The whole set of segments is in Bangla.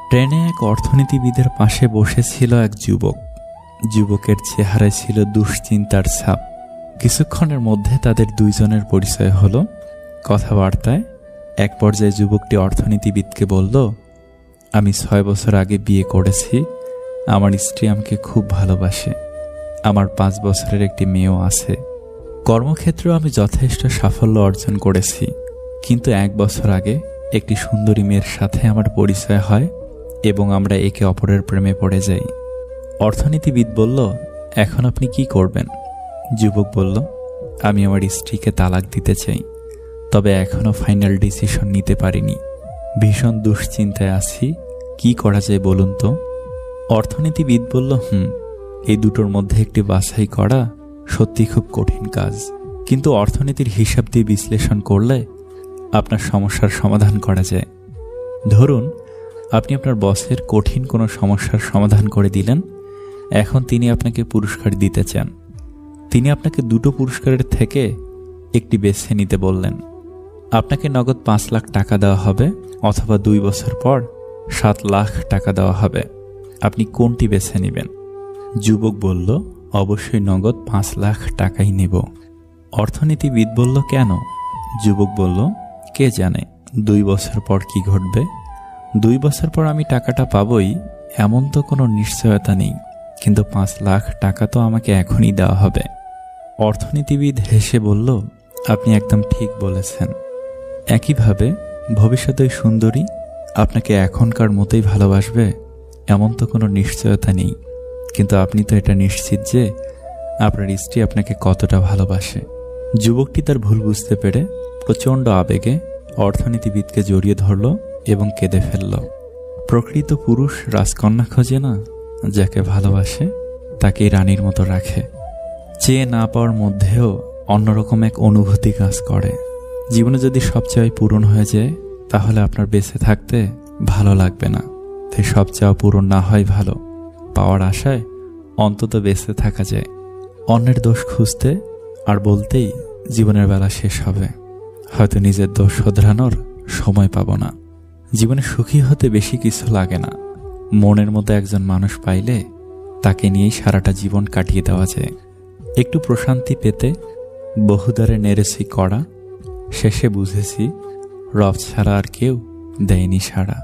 ট্রেনে এক অর্থনীতিবিদের পাশে বসেছিল এক যুবক। যুবকের চেহারায় ছিল দুশ্চিন্তার ছাপ। কিছুক্ষণের মধ্যে তাদের দুইজনের পরিচয় হলো। কথাবার্তায় এক পর্যায়ে যুবকটি অর্থনীতিবিদকে বলল, আমি 6 বছর আগে বিয়ে করেছি। আমার স্ত্রী আমাকে খুব ভালোবাসে। আমার 5 বছরের একটি মেয়েও আছে। কর্মক্ষেত্রেও আমি যথেষ্ট সাফল্য অর্জন করেছি, কিন্তু 1 বছর আগে একটি সুন্দরী মেয়ের সাথে আমার পরিচয় হয় এবং আমরা একে অপরের প্রেমে পড়ে যাই। অর্থনীতিবিদ বলল, এখন আপনি কি করবেন? যুবক বলল, আমি আমার স্ত্রীকে তালাক দিতে চাই, তবে এখনও ফাইনাল ডিসিশন নিতে পারিনি। ভীষণ দুশ্চিন্তায় আছি, কি করা যায় বলুন তো? অর্থনীতিবিদ বলল, এই দুটোর মধ্যে একটি বাছাই করা সত্যি খুব কঠিন কাজ, কিন্তু অর্থনীতির হিসাব দিয়ে বিশ্লেষণ করলে আপনার সমস্যার সমাধান করা যায়। ধরুন আপনি আপনার বসের কঠিন কোনো সমস্যার সমাধান করে দিলেন। এখন তিনি আপনাকে পুরস্কার দিতে চান। তিনি আপনাকে দুটো পুরস্কারের থেকে একটি বেছে নিতে বললেন। আপনাকে নগদ 5 লাখ টাকা দেওয়া হবে, অথবা 2 বছর পর 7 লাখ টাকা দেওয়া হবে। আপনি কোনটি বেছে নেবেন? যুবক বলল, অবশ্যই নগদ 5 লাখ টাকাই নেব। অর্থনীতিবিদ বলল, কেন? যুবক বলল, কে জানে 2 বছর পর কি ঘটবে। 2 বছর পর আমি টাকাটা পাবই, এমন তো কোনো নিশ্চয়তা নেই, কিন্তু 5 লাখ টাকা তো আমাকে এখনই দেওয়া হবে। অর্থনীতিবিদ হেসে বলল, আপনি একদম ঠিক বলেছেন। একইভাবে ভবিষ্যতে ওই সুন্দরী আপনাকে এখনকার মতোই ভালোবাসবে, এমন তো কোনো নিশ্চয়তা নেই, কিন্তু আপনি তো এটা নিশ্চিত যে আপনার স্ত্রী আপনাকে কতটা ভালোবাসে। যুবকটি তার ভুল বুঝতে পেরে প্রচণ্ড আবেগে অর্থনীতিবিদকে জড়িয়ে ধরল এবং কেঁদে ফেলল। প্রকৃত পুরুষ রাজকন্যা খোঁজে না, যাকে ভালোবাসে তাকেই রানীর মতো রাখে। চেয়ে না পাওয়ার মধ্যেও অন্যরকম এক অনুভূতি কাজ করে। জীবনে যদি সব চাওয়াই পূরণ হয়ে যায়, তাহলে আপনার বেঁচে থাকতে ভালো লাগবে না। তাই সব চাওয়া পূরণ না হয় ভালো। পাওয়ার আশায় অন্তত বেঁচে থাকা যায়। অন্যের দোষ খুঁজতে আর বলতেই জীবনের বেলা শেষ হবে। হয়তো নিজের দোষ শোধরানোর সময় পাব না। জীবনে সুখী হতে বেশি কিছু লাগে না। মনের মতো একজন মানুষ পাইলে তাকে নিয়েই সারাটা জীবন কাটিয়ে দেওয়া যায়। একটু প্রশান্তি পেতে বহুদারে নেড়েছি কড়া, শেষে বুঝেছি রব ছাড়া আর কেউ দেয়নি সাড়া।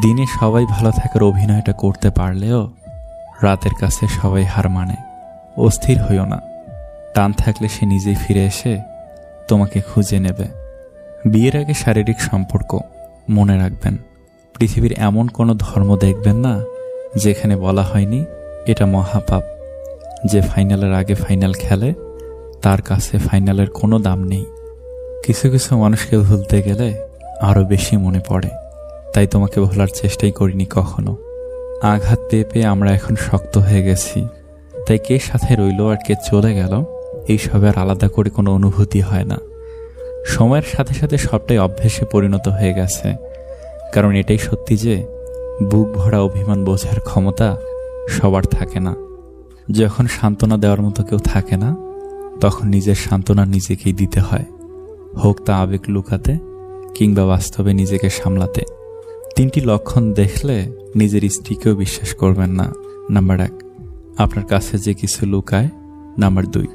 দিনে সবাই ভালো থাকার অভিনয়টা করতে পারলেও রাতের কাছে সবাই হার মানে। অস্থির হইও না, টান থাকলে সে নিজেই ফিরে এসে তোমাকে খুঁজে নেবে। বিয়ের আগে শারীরিক সম্পর্ক, মনে রাখবেন পৃথিবীর এমন কোনো ধর্ম দেখবেন না যেখানে বলা হয়নি এটা মহাপাপ। যে ফাইনালের আগে ফাইনাল খেলে তার কাছে ফাইনালের কোনো দাম নেই। কিছু কিছু মানুষকে ভুলতে গেলে আরও বেশি মনে পড়ে, তাই তোমাকে ভোলার চেষ্টাই করিনি কখনো। আঘাত পেয়ে পেয়ে আমরা এখন শক্ত হয়ে গেছি, তাই কে সাথে রইল আর কে চলে গেল এইসবে আর আলাদা করে কোনো অনুভূতি হয় না। সময়ের সাথে সাথে সবটাই অভ্যেসে পরিণত হয়ে গেছে। কারণ এটাই সত্যি যে বুক ভরা অভিমান বোঝার ক্ষমতা সবার থাকে না। যখন সান্ত্বনা দেওয়ার মতো কেউ থাকে না, তখন নিজের সান্ত্বনা নিজেকেই দিতে হয়, হোক তা আবেগ লুকাতে কিংবা বাস্তবে নিজেকে সামলাতে। 3টি লক্ষণ দেখলে নিজের স্ত্রীকেও বিশ্বাস করবেন না। নাম্বার 1, আপনার কাছে যে কিছু লুকায়। নাম্বার 2,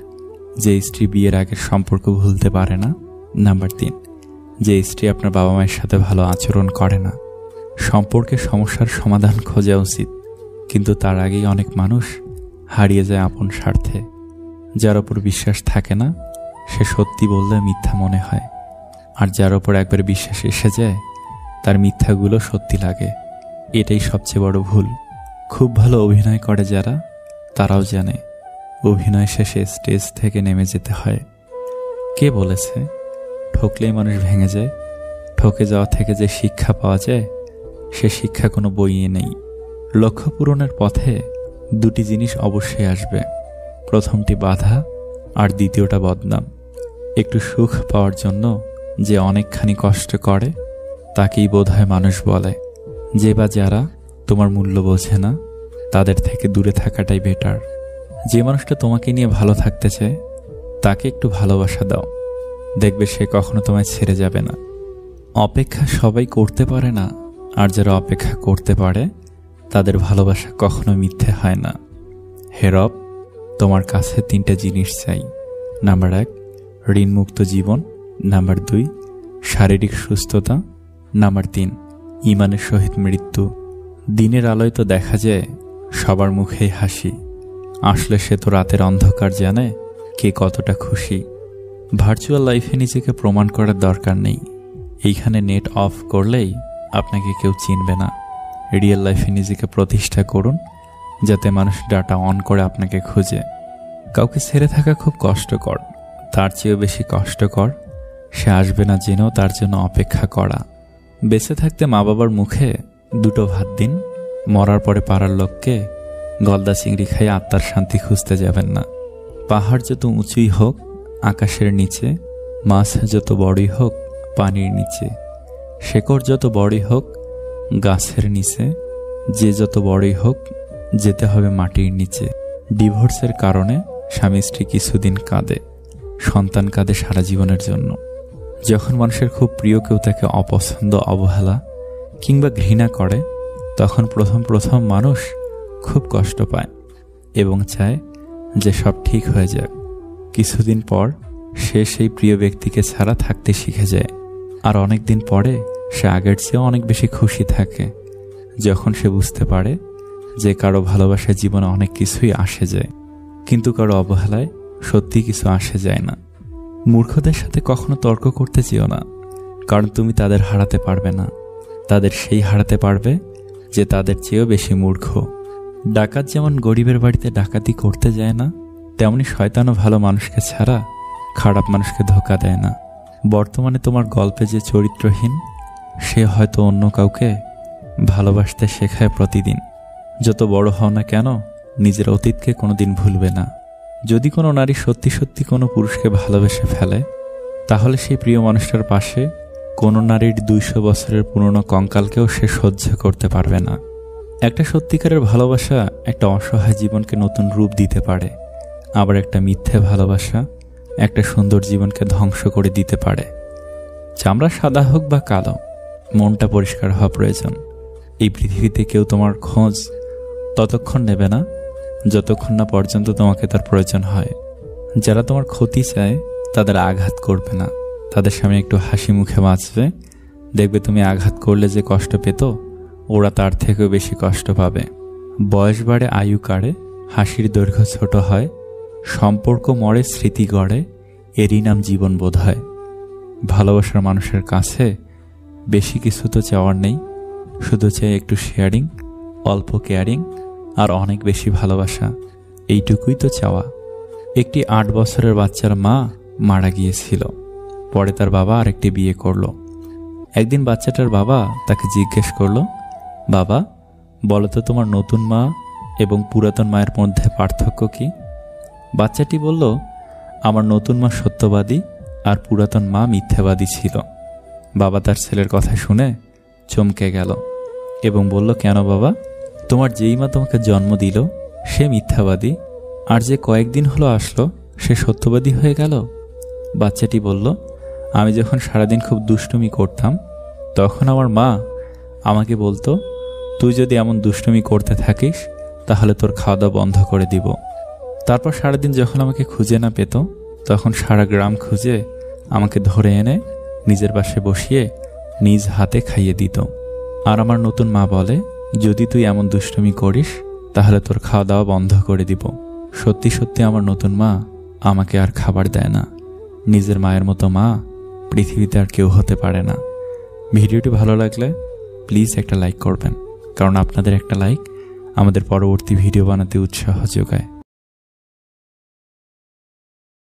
যে স্ত্রী বিয়ের আগের সম্পর্ক ভুলতে পারে না। নাম্বার 3, যে স্ত্রী আপনার বাবা মায়ের সাথে ভালো আচরণ করে না। সম্পর্কে সমস্যার সমাধান খোঁজা উচিত, কিন্তু তার আগেই অনেক মানুষ হারিয়ে যায় আপন স্বার্থে। যার ওপর বিশ্বাস থাকে না সে সত্যি বললে মিথ্যা মনে হয়, আর যার ওপর একবার বিশ্বাস এসে যায় তার মিথ্যাগুলো সত্যি লাগে। এটাই সবচেয়ে বড় ভুল। খুব ভালো অভিনয় করে যারা, তারাও জানে অভিনয় শেষে স্টেজ থেকে নেমে যেতে হয়। কে বলেছে ঠকলেই মানুষ ভেঙে যায়? ঠকে যাওয়া থেকে যে শিক্ষা পাওয়া যায় সে শিক্ষা কোনো বইয়ে নেই। লক্ষ্য পূরণের পথে 2টি জিনিস অবশ্যই আসবে। প্রথমটি বাধা আর দ্বিতীয়টা বদনাম। একটু সুখ পাওয়ার জন্য যে অনেকখানি কষ্ট করে তাকেই বোধহয় মানুষ বলে। যে বা যারা তোমার মূল্য বোঝে না তাদের থেকে দূরে থাকাটাই বেটার। যে মানুষটা তোমাকে নিয়ে ভালো থাকতে চায় তাকে একটু ভালোবাসা দাও, দেখবে সে কখনো তোমায় ছেড়ে যাবে না। অপেক্ষা সবাই করতে পারে না, আর যারা অপেক্ষা করতে পারে তাদের ভালোবাসা কখনো মিথ্যে হয় না। হে রব, তোমার কাছে 3টা জিনিস চাই। নাম্বার 1, ঋণমুক্ত জীবন। নাম্বার 2, শারীরিক সুস্থতা। নাম্বার 3, ঈমানের সহিত মৃত্যু। দিনের আলোয় তো দেখা যায় সবার মুখেই হাসি, আসলে সে তো রাতের অন্ধকার জানে কে কতটা খুশি। ভার্চুয়াল লাইফে নিজেকে প্রমাণ করার দরকার নেই। এইখানে নেট অফ করলেই আপনাকে কেউ চিনবে না। রিয়েল লাইফে নিজেকে প্রতিষ্ঠা করুন, যাতে মানুষ ডাটা অন করে আপনাকে খুঁজে। কাউকে ছেড়ে থাকা খুব কষ্টকর, তার চেয়েও বেশি কষ্টকর সে আসবে না জেনেও তার জন্য অপেক্ষা করা। বেঁচে থাকতে মা বাবার মুখে 2টো ভাত দিন, মরার পরে পাড়ার লোককে গলদা চিংড়ি খাইয়ে আত্মার শান্তি খুঁজতে যাবেন না। পাহাড় যত উঁচুই হোক আকাশের নিচে, মাছ যত বড়ই হোক পানির নিচে, শেকড় যত বড়ই হোক গাছের নিচে, যে যত বড়ই হোক যেতে হবে মাটির নিচে। ডিভোর্সের কারণে স্বামী স্ত্রী কিছুদিন কাঁদে, সন্তান কাঁদে সারা জীবনের জন্য। যখন মানুষের খুব প্রিয় কেউ তাকে অপছন্দ, অবহেলা কিংবা ঘৃণা করে, তখন প্রথম মানুষ খুব কষ্ট পায় এবং চায় যে সব ঠিক হয়ে যায়। কিছুদিন পর সে সেই প্রিয় ব্যক্তিকে ছাড়া থাকতে শিখে যায়, আর অনেক দিন পরে সে আগের চেয়েও অনেক বেশি খুশি থাকে, যখন সে বুঝতে পারে যে কারো ভালোবাসায় জীবনে অনেক কিছুই আসে যায়, কিন্তু কারো অবহেলায় সত্যি কিছু আসে যায় না। মূর্খদের সাথে কখনো তর্ক করতে চেও না, কারণ তুমি তাদের হারাতে পারবে না। তাদের সেই হারাতে পারবে যে তাদের চেয়েও বেশি মূর্খ। ডাকাত যেমন গরিবের বাড়িতে ডাকাতি করতে যায় না, তেমনি শয়তানও ভালো মানুষকে ছাড়া খারাপ মানুষকে ধোঁকা দেয় না। বর্তমানে তোমার গল্পে যে চরিত্রহীন, সে হয়তো অন্য কাউকে ভালোবাসতে শেখায় প্রতিদিন। যত বড় হও না কেন, নিজের অতীতকে কোনোদিন ভুলবে না। যদি কোনো নারী সত্যি সত্যি কোনো পুরুষকে ভালোবেসে ফেলে, তাহলে সেই প্রিয় মানুষটার পাশে কোনো নারীর 200 বছরের পুরনো কঙ্কালকেও সে সহ্য করতে পারবে না। একটা সত্যিকারের ভালোবাসা একটা অসহায় জীবনকে নতুন রূপ দিতে পারে, আবার একটা মিথ্যে ভালোবাসা একটা সুন্দর জীবনকে ধ্বংস করে দিতে পারে। চামড়া সাদা হোক বা কালো, মনটা পরিষ্কার হওয়া প্রয়োজন। এই পৃথিবীতে কেউ তোমার খোঁজ ততক্ষণ নেবে না যতক্ষণ না পর্যন্ত তোমাকে তার প্রয়োজন হয়। যারা তোমার ক্ষতি চায় তাদের আঘাত করবে না, তাদের সামনে একটু হাসি মুখে বাঁচবে। দেখবে তুমি আঘাত করলে যে কষ্ট পেত, ওরা তার থেকেও বেশি কষ্ট পাবে। বয়স বাড়ে, আয়ু কাড়ে, হাসির দৈর্ঘ্য ছোট হয়, সম্পর্ক মরে, স্মৃতি গড়ে, এরই নাম জীবন বোধ হয়। ভালোবাসার মানুষের কাছে বেশি কিছু তো চাওয়ার নেই, শুধু চাই একটু শেয়ারিং, অল্প কেয়ারিং আর অনেক বেশি ভালোবাসা। এইটুকুই তো চাওয়া। একটি 8 বছরের বাচ্চার মা মারা গিয়েছিল, পরে তার বাবা আরেকটি বিয়ে করলো। একদিন বাচ্চাটার বাবা তাকে জিজ্ঞেস করলো, বাবা বলো তো তোমার নতুন মা এবং পুরাতন মায়ের মধ্যে পার্থক্য কি? বাচ্চাটি বলল, আমার নতুন মা সত্যবাদী আর পুরাতন মা মিথ্যাবাদী ছিল। বাবা তার ছেলের কথা শুনে চমকে গেল এবং বলল, কেন বাবা? তোমার যেই মা তোমাকে জন্ম দিল সে মিথ্যাবাদী, আর যে কয়েকদিন হলো আসলো সে সত্যবাদী হয়ে গেল? বাচ্চাটি বলল, আমি যখন সারাদিন খুব দুষ্টুমি করতাম, তখন আমার মা আমাকে বলতো, তুই যদি এমন দুষ্টুমি করতে থাকিস তাহলে তোর খাওয়া দাওয়া বন্ধ করে দিব। তারপর সারাদিন যখন আমাকে খুঁজে না পেত, তখন সারা গ্রাম খুঁজে আমাকে ধরে এনে নিজের পাশে বসিয়ে নিজ হাতে খাইয়ে দিত। আর আমার নতুন মা বলে, যদি তুই এমন দুষ্টুমি করিস তাহলে তোর খাওয়া দাওয়া বন্ধ করে দিব। সত্যি সত্যি আমার নতুন মা আমাকে আর খাবার দেয় না। নিজের মায়ের মতো মা পৃথিবীতে আর কেউ হতে পারে না। ভিডিওটি ভালো লাগলে প্লিজ একটা লাইক করবেন, কারণ আপনাদের একটা লাইক আমাদের পরবর্তী ভিডিও বানাতে উৎসাহ যোগায়।